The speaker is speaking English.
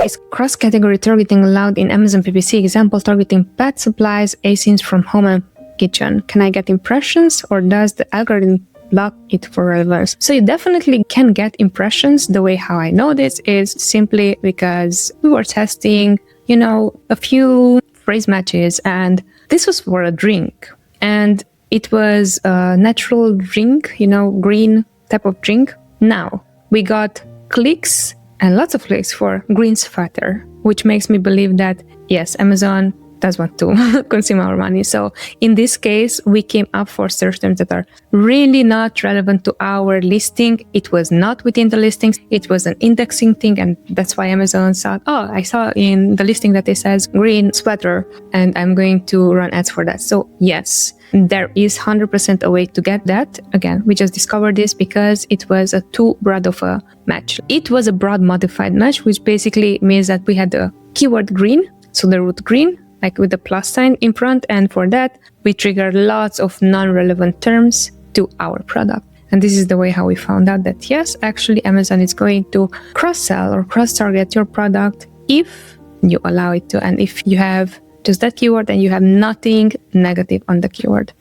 Is cross-category targeting allowed in Amazon PPC? Example, targeting pet supplies, ASINs from home and kitchen. Can I get impressions, or does the algorithm block it for relevance? So you definitely can get impressions. The way how I know this is simply because we were testing, a few phrase matches, and this was for a drink. And it was a natural drink, green type of drink. Now, we got clicks and lots of clicks for green sweater, which makes me believe that, yes, Amazon does want to consume our money. So in this case, we came up for search terms that are really not relevant to our listing. It was not within the listings. It was an indexing thing. And that's why Amazon thought, I saw in the listing that it says green sweater, and I'm going to run ads for that. So yes, there is 100% a way to get that. Again, we just discovered this because it was a too broad of a match. It was a broad modified match, which basically means that we had the keyword green, so the root green, like with the plus sign in front, and for that we triggered lots of non-relevant terms to our product. And this is the way how we found out that yes, actually Amazon is going to cross-sell or cross-target your product if you allow it to, and if you have just that keyword and you have nothing negative on the keyword.